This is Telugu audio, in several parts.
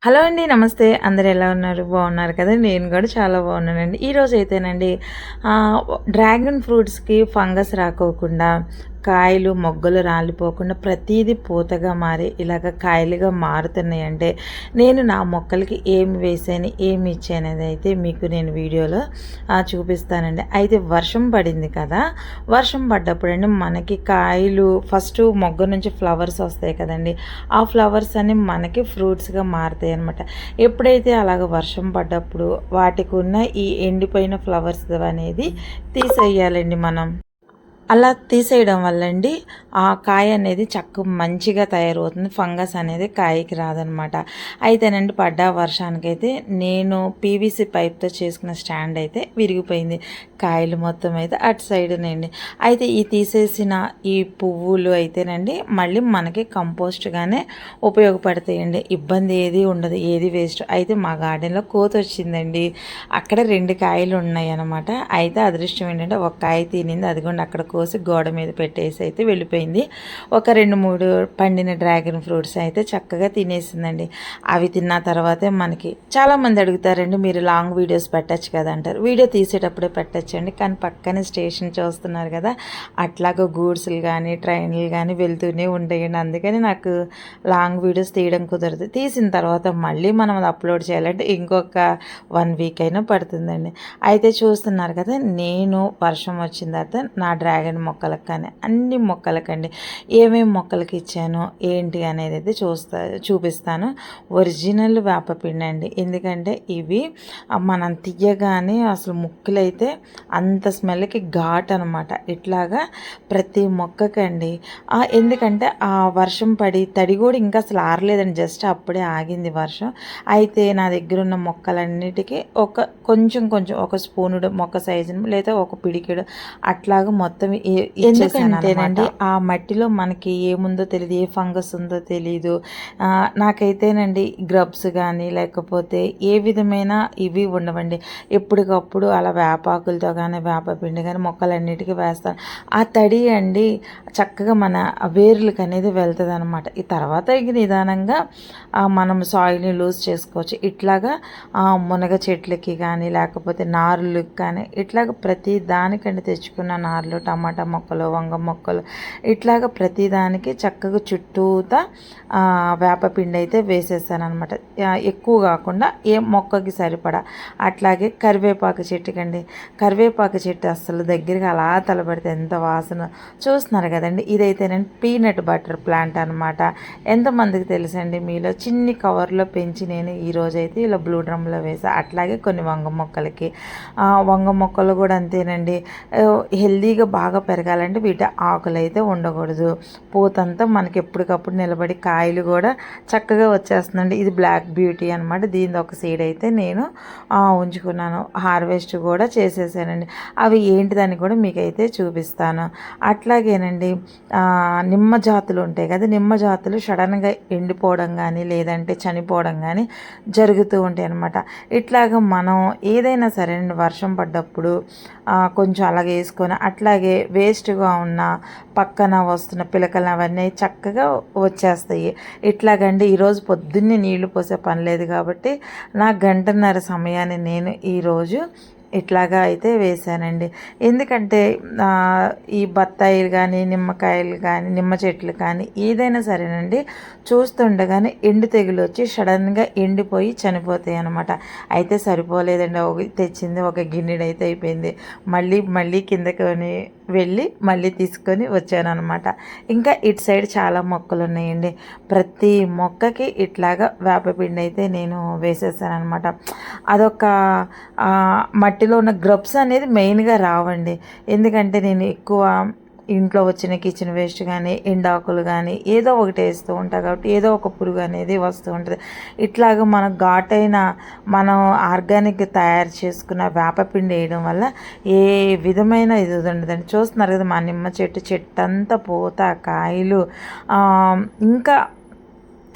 హలో అండి. నమస్తే. అందరూ ఎలా ఉన్నారు? బాగున్నారు కదా! నేను కూడా చాలా బాగున్నానండి. ఈరోజైతేనండి డ్రాగన్ ఫ్రూట్స్‌కి ఫంగస్ రాకోకుండా, కాయలు, మొగ్గలు రాలిపోకుండా ప్రతీదీ పూతగా మారి ఇలాగ కాయలుగా మారుతున్నాయంటే, నేను నా మొక్కలకి ఏమి వేశాను, ఏమి ఇచ్చానదైతే మీకు నేను వీడియోలో చూపిస్తానండి. అయితే వర్షం పడింది కదా! వర్షం పడ్డప్పుడండి మనకి కాయలు ఫస్ట్ మొగ్గ నుంచి ఫ్లవర్స్ వస్తాయి కదండీ! ఆ ఫ్లవర్స్ అన్నీ మనకి ఫ్రూట్స్‌గా మారుతాయనమాట. ఎప్పుడైతే అలాగ వర్షం పడ్డప్పుడు వాటికి ఉన్న ఈ ఎండిపోయిన ఫ్లవర్స్ అనేది తీసేయాలండి మనం. అలా తీసేయడం వల్లండి ఆ కాయ అనేది మంచిగా తయారవుతుంది. ఫంగస్ అనేది కాయకి రాదనమాట. అయితేనండి పడ్డ వర్షానికైతే నేను పీవీసీ పైప్‌తో చేసుకున్న స్టాండ్ అయితే విరిగిపోయింది. కాయలు మొత్తం అయితే అటు సైడునండి. అయితే ఈ తీసేసిన ఈ పువ్వులు అయితేనండి మళ్ళీ మనకి కంపోస్ట్‌గానే ఉపయోగపడతాయండి. ఇబ్బంది ఏది ఉండదు. ఏది వేస్ట్. అయితే మా గార్డెన్‌లో కోతొచ్చిందండి. అక్కడ 2 కాయలు ఉన్నాయన్నమాట. అయితే అదృష్టం ఏంటంటే ఒక కాయ తినింది. అదిగోండి అక్కడ కోసి గోడ మీద పెట్టేసి అయితే వెళ్ళిపోయింది. ఒక 2, 3 పండిన డ్రాగన్ ఫ్రూట్స్ అయితే చక్కగా తినేసిందండి. అవి తిన్న తర్వాతే మనకి చాలామంది అడుగుతారండి, మీరు లాంగ్ వీడియోస్ పెట్టచ్చు కదా అంటారు. వీడియో తీసేటప్పుడే పెట్టచ్చండి, కానీ పక్కనే స్టేషన్ చూస్తున్నారు కదా, అట్లాగా గూడ్స్లు కానీ ట్రైన్లు కానీ వెళ్తూనే ఉంటాయండి. అందుకని నాకు లాంగ్ వీడియోస్ తీయడం కుదరదు. తీసిన తర్వాత మళ్ళీ మనం అది అప్లోడ్ చేయాలంటే ఇంకొక 1 వీక్ అయినా పడుతుందండి. అయితే చూస్తున్నారు కదా, నేను వర్షం వచ్చిన తర్వాత నా డ్రాగన్ మొక్కలకు కానీ అన్ని మొక్కలకండి ఏమేమి మొక్కలకి ఇచ్చాను ఏంటి అనేది అయితే చూపిస్తాను. ఒరిజినల్ వేపపిండి అండి. ఎందుకంటే ఇవి మనం తీయగానే అసలు ముక్కులైతే అంత స్మెల్కి ఘాట్ అనమాట. ఇట్లాగా ప్రతి మొక్కకండి. ఎందుకంటే ఆ వర్షం పడి తడి కూడా ఇంకా అసలు ఆరలేదండి, జస్ట్ అప్పుడే ఆగింది వర్షం. అయితే నా దగ్గర ఉన్న మొక్కలన్నిటికీ కొంచెం ఒక స్పూనుడు మొక్క సైజును లేదా ఒక పిడికెడు అట్లాగా మొత్తం ఎందుకంటేనండి ఆ మట్టిలో మనకి ఏముందో తెలియదు, ఏ ఫంగస్ ఉందో తెలీదు. నాకైతేనండి గ్రబ్స్ కానీ లేకపోతే ఏ విధమైన ఇవి ఉండవండి. ఎప్పటికప్పుడు అలా వేపాకులతో కానీ వేపపిండి కానీ మొక్కలన్నిటికీ వేస్తాను. ఆ తడి అండి చక్కగా మన వేర్లకు అనేది వెళ్తుంది అనమాట. ఈ తర్వాత ఇక నిదానంగా మనం సాయిల్ని లూజ్ చేసుకోవచ్చు. ఇట్లాగా మునగ చెట్లకి కానీ లేకపోతే నారులకు కానీ ఇట్లాగ ప్రతి దానికండి తెచ్చుకున్న నార్లు, టమాటా మొక్కలు, వంగ మొక్కలు ఇట్లాగ ప్రతిదానికి చక్కగా చుట్టూతా వేపపిండి అయితే వేసేస్తాను అనమాట. ఎక్కువ కాకుండా ఏ మొక్కకి సరిపడా. అట్లాగే కరివేపాకు చెట్టుకండి, కరివేపాకు చెట్టు అసలు దగ్గరగా అలా తలబడితే ఎంత వాసన చూస్తున్నారు కదండి. ఇదైతే నేను పీనట్ బటర్ ప్లాంట్ అనమాట. ఎంతమందికి తెలుసండి మీలో, చిన్ని కవర్లో పెంచి నేను ఈరోజైతే ఇలా బ్లూ డ్రమ్లో వేసా. అట్లాగే కొన్ని వంగ మొక్కలకి, వంగ మొక్కలు కూడా అంతేనండి. హెల్దీగా బాగా పెరగాలంటే వీటి ఆకులు అయితే ఉండకూడదు. పూతంతా మనకి ఎప్పటికప్పుడు నిలబడి కాయలు కూడా చక్కగా వచ్చేస్తుందండి. ఇది బ్లాక్ బ్యూటీ అనమాట. దీని ఒక సీడ్ అయితే నేను ఉంచుకున్నాను, హార్వెస్ట్ కూడా చేసేసానండి. అవి ఏంటిదని కూడా మీకైతే చూపిస్తాను. అట్లాగేనండి నిమ్మ జాతులు ఉంటాయి కదా, నిమ్మ జాతులు సడన్గా ఎండిపోవడం కానీ లేదంటే చనిపోవడం కానీ జరుగుతూ ఉంటాయి అన్నమాట. ఇట్లాగ మనం ఏదైనా సరే వర్షం పడ్డప్పుడు కొంచెం అలాగే వేసుకొని అట్లాగే వేస్ట్గా ఉన్న పక్కన వస్తున్న పిలకలు అవన్నీ చక్కగా వచ్చేస్తాయి. ఇట్లాగండి ఈరోజు పొద్దున్నే నీళ్లు పోసే పని లేదు కాబట్టి నా గంటన్నర సమయాన్ని నేను ఈరోజు ఇట్లాగా అయితే వేసానండి. ఎందుకంటే ఈ బత్తాయిలు కానీ నిమ్మకాయలు కానీ నిమ్మ చెట్లు కానీ ఏదైనా సరేనండి చూస్తుండగానే ఎండు తెగులు వచ్చి సడన్గా ఎండిపోయి చనిపోతాయి అన్నమాట. అయితే సరిపోలేదండి, తెచ్చింది ఒక గిన్నెడైతే అయిపోయింది. మళ్ళీ కిందకొని వెళ్ళి మళ్ళీ తీసుకొని వచ్చాను అనమాట. ఇంకా ఇటు సైడ్ చాలా మొక్కలు ఉన్నాయండి. ప్రతి మొక్కకి ఇట్లాగా వేపపిండి అయితే నేను వేసేసాను అనమాట. అదొక మట్టిలో ఉన్న గ్రబ్స్ అనేది మెయిన్గా రావండి. ఎందుకంటే నేను ఎక్కువ ఇంట్లో వచ్చిన కిచెన్ వేస్ట్ కానీ ఎండాకులు కానీ ఏదో ఒకటి వేస్తూ ఉంటా కాబట్టి ఏదో ఒక పురుగు అనేది వస్తూ ఉంటుంది. ఇట్లాగ మన ఘాటైన మనం ఆర్గానిక్ తయారు చేసుకున్న వేపపిండి వేయడం వల్ల ఏ విధమైన ఇది ఉండదండి. చూస్తున్నారు కదా, మా నిమ్మ చెట్టు అంతా పూత కాయలు. ఇంకా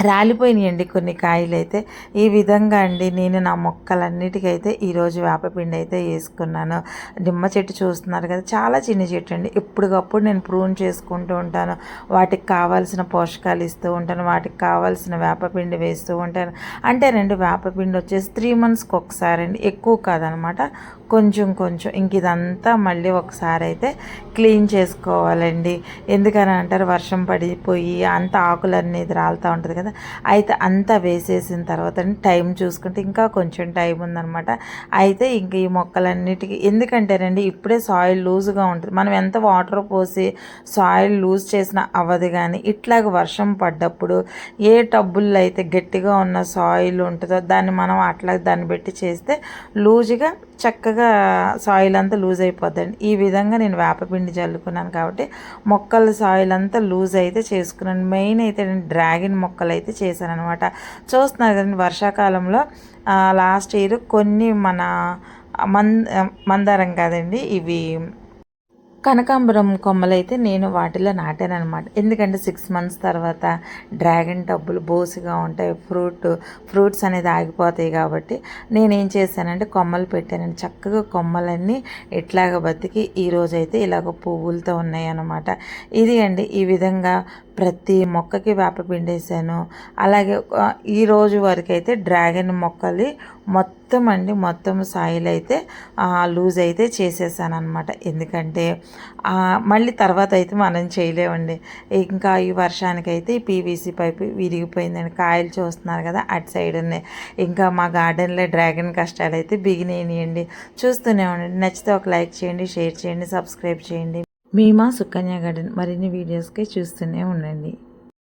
రాలిపోయినాయండి కొన్ని కాయలైతే. ఈ విధంగా అండి నేను నా మొక్కలన్నిటికైతే ఈరోజు వేపపిండి అయితే వేసుకున్నాను. నిమ్మ చెట్టు చూస్తున్నారు కదా, చాలా చిన్న చెట్టు అండి. ఎప్పటికప్పుడు నేను ప్రూన్ చేసుకుంటూ ఉంటాను. వాటికి కావాల్సిన పోషకాలు ఇస్తూ ఉంటాను, వాటికి కావాల్సిన వేపపిండి వేస్తూ ఉంటాను. అంటేనండి వేపపిండి వచ్చేసి 3 మంత్స్కి ఒకసారి అండి, ఎక్కువ కాదనమాట, కొంచెం కొంచెం. ఇంక ఇదంతా మళ్ళీ ఒకసారి అయితే క్లీన్ చేసుకోవాలండి. ఎందుకని అంటారు, వర్షం పడిపోయి అంత ఆకులన్నీ రాలుతూ ఉంటుంది కదా, అయితే అంతా వేసేసిన తర్వాత టైం చూసుకుంటే ఇంకా కొంచెం టైం ఉందన్నమాట. అయితే ఇంక ఈ మొక్కలన్నిటికీ ఎందుకంటేనండి ఇప్పుడే సాయిల్ లూజ్గా ఉంటుంది. మనం ఎంత వాటర్ పోసి సాయిల్ లూజ్ చేసినా అవ్వదు. కానీ ఇట్లాగ వర్షం పడ్డప్పుడు ఏ టబ్బుల్లో అయితే గట్టిగా ఉన్న సాయిల్ ఉంటుందో దాన్ని మనం అట్లా దాన్ని పెట్టి చేస్తే లూజ్గా చక్కగా సాయిల్ అంతా లూజ్ అయిపోద్దండి. ఈ విధంగా నేను వేపపిండి చల్లుకున్నాను కాబట్టి మొక్కల సాయిల్ అంతా లూజ్ అయితే చేసుకున్నాను. మెయిన్ అయితే నేను డ్రాగన్ మొక్కలు అయితే చేశాను అనమాట. చూస్తున్నారు కదండి, వర్షాకాలంలో లాస్ట్ ఇయర్ కొన్ని మన మందారం కాదండి, ఇవి కనకాంబరం కొమ్మలైతే నేను వాటిలో నాటానమాట. ఎందుకంటే 6 మంత్స్ తర్వాత డ్రాగన్ టబ్బులు బోసిగా ఉంటాయి, ఫ్రూట్స్ అనేది ఆగిపోతాయి. కాబట్టి నేనేం చేశానంటే కొమ్మలు పెట్టానండి. చక్కగా కొమ్మలన్నీ ఇట్లాగ బతికి ఈరోజైతే ఇలాగ పువ్వులతో ఉన్నాయి అన్నమాట. ఇది అండి, ఈ విధంగా ప్రతి మొక్కకి వేపపిండి వేసాను. అలాగే ఈ రోజు వరకు అయితే డ్రాగన్ మొక్కలు మొత్తం సాయిల్ అయితే లూజ్ అయితే చేసేసాను అనమాట. ఎందుకంటే మళ్ళీ తర్వాత అయితే మనం చేయలేమండి. ఇంకా ఈ వర్షానికైతే ఈ పీవీసీ పైపు విరిగిపోయిందండి. కాయలు చూస్తున్నారు కదా అటు సైడ్ ఉన్నాయి. ఇంకా మా గార్డెన్లో డ్రాగన్ కష్టాలు అయితే బిగినాయండి. చూస్తూనే ఉండండి. నచ్చితే ఒక లైక్ చేయండి, షేర్ చేయండి, సబ్స్క్రైబ్ చేయండి. మీ మా సుకన్య గార్డెన్ మరిన్ని వీడియోస్కి చూస్తూనే ఉండండి.